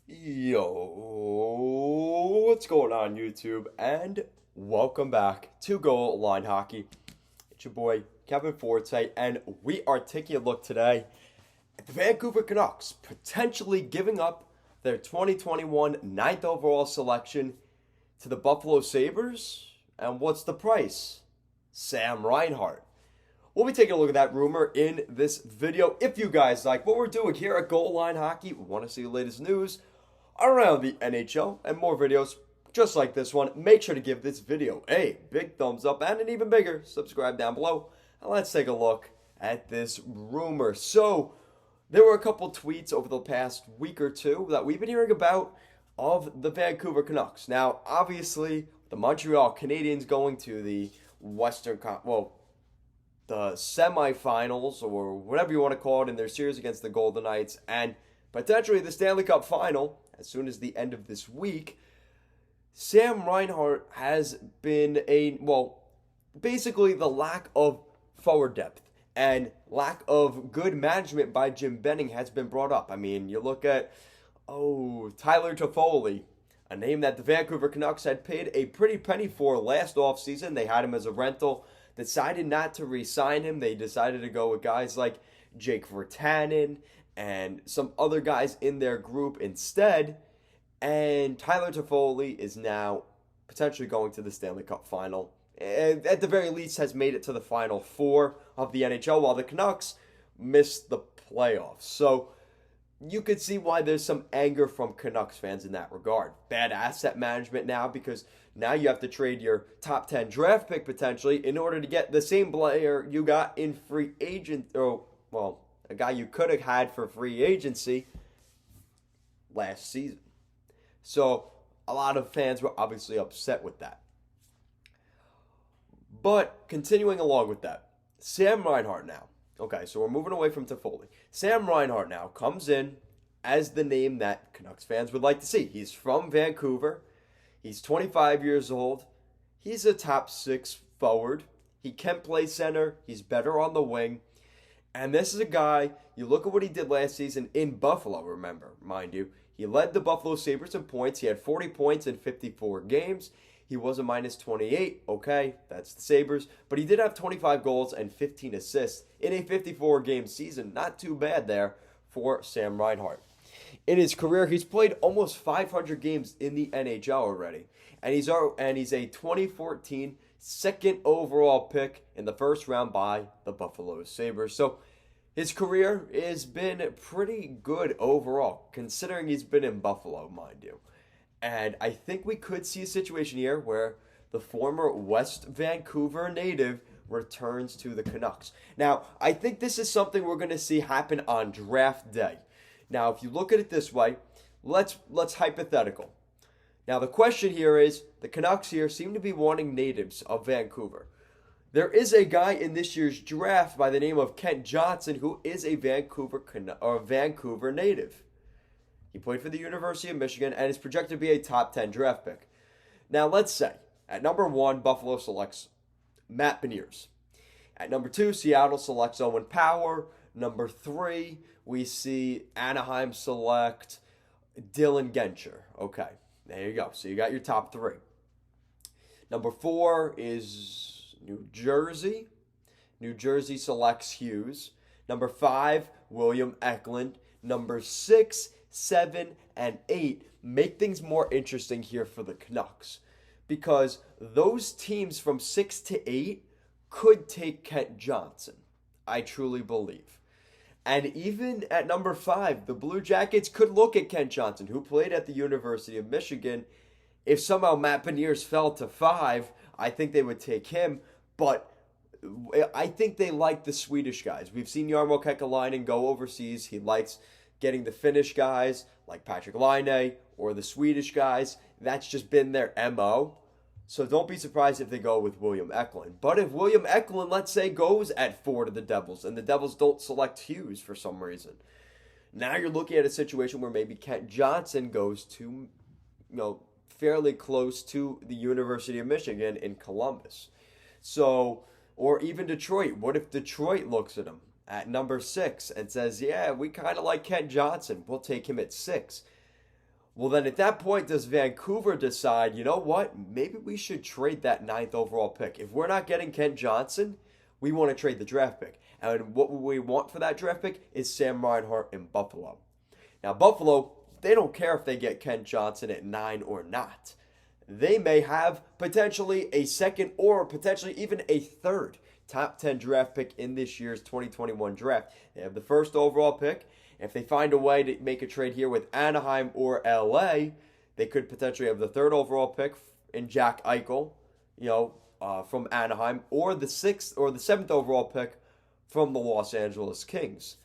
Yo, what's going on, YouTube? And welcome back to Goal Line Hockey. It's your boy, Kevin Forte, and we are taking a look today at the Vancouver Canucks potentially giving up their 2021 ninth overall selection to the Buffalo Sabres. And what's the price? Sam Reinhart. We'll be taking a look at that rumor in this video. If you guys like what we're doing here at Goal Line Hockey, want to see the latest news around the NHL and more videos just like this one, make sure to give this video a big thumbs up and an even bigger subscribe down below. And let's take a look at this rumor. So, there were a couple tweets over the past week or two that we've been hearing about of the Vancouver Canucks. Now, obviously, the Montreal Canadiens going to the the semifinals or whatever you want to call it in their series against the Golden Knights, and potentially the Stanley Cup final as soon as the end of this week. Sam Reinhart has been basically the lack of forward depth and lack of good management by Jim Benning has been brought up. I mean, you look at, Tyler Toffoli, a name that the Vancouver Canucks had paid a pretty penny for last offseason. They had him as a rental, decided not to re-sign him. They decided to go with guys like Jake Virtanen and some other guys in their group instead. And Tyler Toffoli is now potentially going to the Stanley Cup final. And at the very least has made it to the Final Four of the NHL, while the Canucks missed the playoffs. So you could see why there's some anger from Canucks fans in that regard. Bad asset management now, because now you have to trade your top 10 draft pick potentially in order to get the same player you got in free agent, a guy you could have had for free agency last season. So a lot of fans were obviously upset with that. But continuing along with that, Sam Reinhart now. Okay, so we're moving away from Toffoli. Sam Reinhart now comes in as the name that Canucks fans would like to see. He's from Vancouver. He's 25 years old. He's a top 6 forward. He can play center. He's better on the wing. And this is a guy, you look at what he did last season in Buffalo, remember, mind you. He led the Buffalo Sabres in points. He had 40 points in 54 games. He was a minus 28. Okay, that's the Sabres. But he did have 25 goals and 15 assists in a 54-game season. Not too bad there for Sam Reinhart. In his career, he's played almost 500 games in the NHL already. And he's a 2014 second overall pick in the first round by the Buffalo Sabres. So his career has been pretty good overall, considering he's been in Buffalo, mind you. And I think we could see a situation here where the former West Vancouver native returns to the Canucks. Now, I think this is something we're going to see happen on draft day. Now, if you look at it this way, let's hypothetical. Now, the question here is, the Canucks here seem to be wanting natives of Vancouver. There is a guy in this year's draft by the name of Kent Johnson who is a Vancouver native. He played for the University of Michigan and is projected to be a top 10 draft pick. Now, let's say, at number 1, Buffalo selects Matt Beniers. At number 2, Seattle selects Owen Power. Number 3, we see Anaheim select Dylan Genscher. Okay, there you go. So you got your top 3. Number 4 is New Jersey. New Jersey selects Hughes. Number 5, William Eklund. Number 6, 7, and 8 make things more interesting here for the Canucks, because those teams from 6 to 8 could take Kent Johnson, I truly believe. And even at number 5, the Blue Jackets could look at Kent Johnson, who played at the University of Michigan. If somehow Matt Beniers fell to 5, I think they would take him, but I think they like the Swedish guys. We've seen Jarmo Kekalainen go overseas. He likes getting the Finnish guys like Patrick Laine or the Swedish guys. That's just been their MO. So don't be surprised if they go with William Eklund. But if William Eklund, let's say, goes at 4 to the Devils and the Devils don't select Hughes for some reason, now you're looking at a situation where maybe Kent Johnson goes to, fairly close to the University of Michigan in Columbus. So, or even Detroit. What if Detroit looks at him at number 6 and says, yeah, we kind of like Kent Johnson. We'll take him at 6. Well, then at that point, does Vancouver decide, you know what? Maybe we should trade that ninth overall pick. If we're not getting Kent Johnson, we want to trade the draft pick. And what we want for that draft pick is Sam Reinhart in Buffalo. Now, Buffalo, they don't care if they get Kent Johnson at 9 or not. They may have potentially a second or potentially even a third top 10 draft pick in this year's 2021 draft. They have the first overall pick. If they find a way to make a trade here with Anaheim or LA, they could potentially have the third overall pick in Jack Eichel, from Anaheim, or the sixth or the seventh overall pick from the Los Angeles Kings.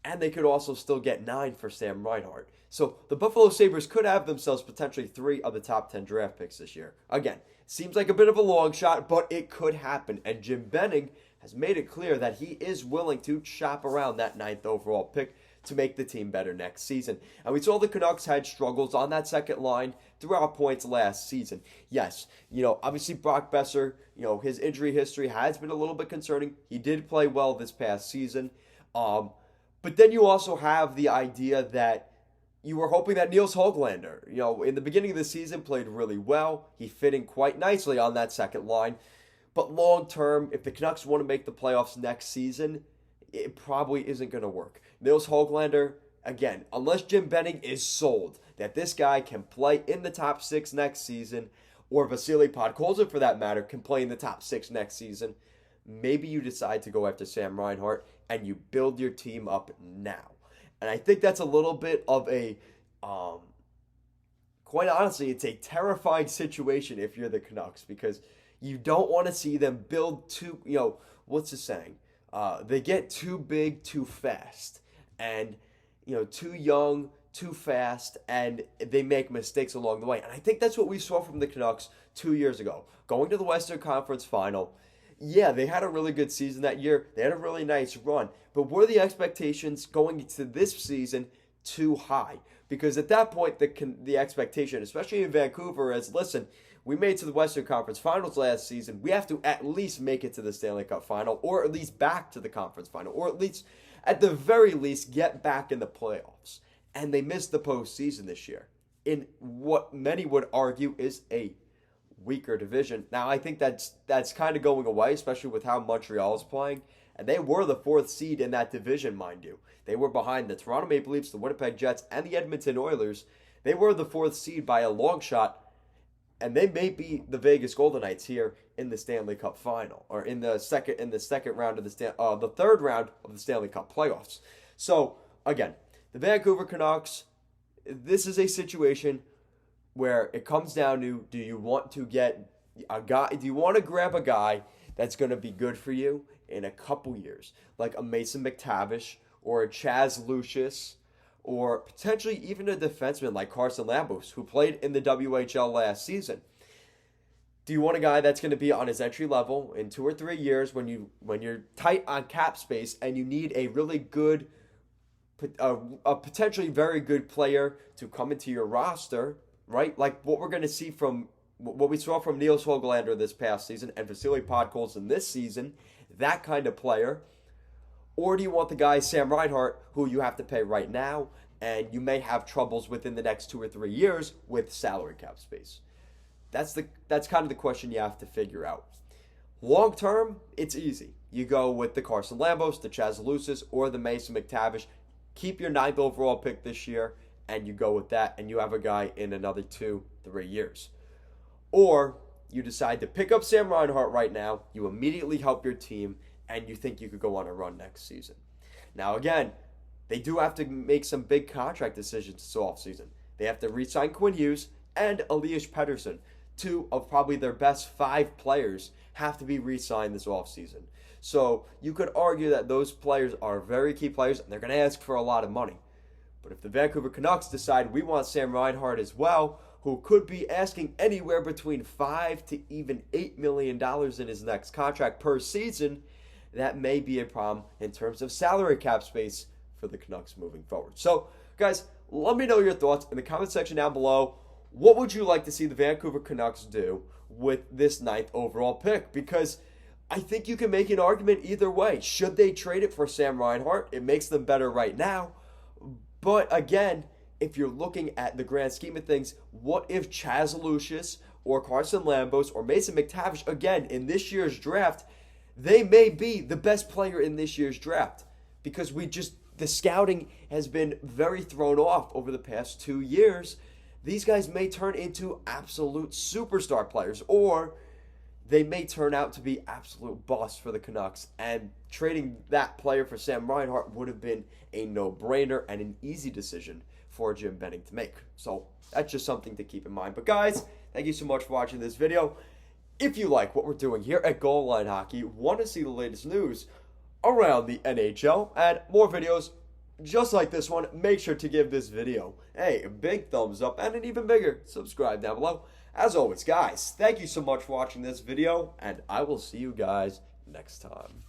And they could also still get 9 for Sam Reinhart. So the Buffalo Sabres could have themselves potentially 3 of the top 10 draft picks this year. Again, seems like a bit of a long shot, but it could happen. And Jim Benning has made it clear that he is willing to shop around that 9th overall pick to make the team better next season. And we saw the Canucks had struggles on that second line throughout points last season. Yes, obviously Brock Besser, his injury history has been a little bit concerning. He did play well this past season. But then you also have the idea that you were hoping that Niels Höglander, in the beginning of the season played really well. He fit in quite nicely on that second line. But long term, if the Canucks want to make the playoffs next season, it probably isn't going to work. Niels Höglander, again, unless Jim Benning is sold that this guy can play in the top 6 next season, or Vasily Podkolzin for that matter can play in the top 6 next season, maybe you decide to go after Sam Reinhart and you build your team up now. And I think that's a little bit of a, quite honestly, it's a terrifying situation if you're the Canucks, because you don't want to see them build too, what's the saying? They get too big too fast, and too young too fast, and they make mistakes along the way. And I think that's what we saw from the Canucks 2 years ago, going to the Western Conference Final. Yeah, they had a really good season that year. They had a really nice run, but were the expectations going into this season too high? Because at that point, the expectation, especially in Vancouver, is, listen, we made it to the Western Conference Finals last season. We have to at least make it to the Stanley Cup Final, or at least back to the Conference Final, or at the very least, get back in the playoffs. And they missed the postseason this year in what many would argue is a weaker division. Now, I think that's kind of going away, especially with how Montreal is playing. And they were the 4th seed in that division, mind you. They were behind the Toronto Maple Leafs, the Winnipeg Jets, and the Edmonton Oilers. They were the 4th seed by a long shot. And they may be the Vegas Golden Knights here in the Stanley Cup Final, or in the second round of the third round of the Stanley Cup playoffs. So again, the Vancouver Canucks, this is a situation where it comes down to, do you want to get a guy? Do you want to grab a guy that's going to be good for you in a couple years, like a Mason McTavish or a Chaz Lucius, or potentially even a defenseman like Carson Lambos, who played in the WHL last season? Do you want a guy that's going to be on his entry level in 2 or 3 years when you're tight on cap space and you need a really good, a potentially very good player to come into your roster, right? Like what we're going to see from what we saw from Niels Höglander this past season and Vasily Podkolzin this season, that kind of player? Or do you want the guy Sam Reinhart, who you have to pay right now, and you may have troubles within the next 2 or 3 years with salary cap space? That's kind of the question you have to figure out. Long term, it's easy. You go with the Carson Lambos, the Chaz Lucis, or the Mason McTavish. Keep your 9th overall pick this year, and you go with that, and you have a guy in another 2-3 years. Or you decide to pick up Sam Reinhart right now, you immediately help your team, and you think you could go on a run next season. Now again, they do have to make some big contract decisions this offseason. They have to re-sign Quinn Hughes and Elias Pettersson. 2 of probably their best 5 players have to be re-signed this offseason. So you could argue that those players are very key players, and they're going to ask for a lot of money. But if the Vancouver Canucks decide we want Sam Reinhart as well, who could be asking anywhere between $5 to even $8 million in his next contract per season, that may be a problem in terms of salary cap space for the Canucks moving forward. So, guys, let me know your thoughts in the comment section down below. What would you like to see the Vancouver Canucks do with this 9th overall pick? Because I think you can make an argument either way. Should they trade it for Sam Reinhart? It makes them better right now. But again, if you're looking at the grand scheme of things, what if Chaz Lucius or Carson Lambos or Mason McTavish, again, in this year's draft, they may be the best player in this year's draft because the scouting has been very thrown off over the past 2 years. These guys may turn into absolute superstar players, or they may turn out to be absolute busts for the Canucks, and trading that player for Sam Reinhart would have been a no-brainer and an easy decision for Jim Benning to make. So that's just something to keep in mind. But guys, thank you so much for watching this video. If you like what we're doing here at Goal Line Hockey, want to see the latest news around the NHL and more videos just like this one, make sure to give this video a big thumbs up and an even bigger subscribe down below. As always, guys, thank you so much for watching this video, and I will see you guys next time.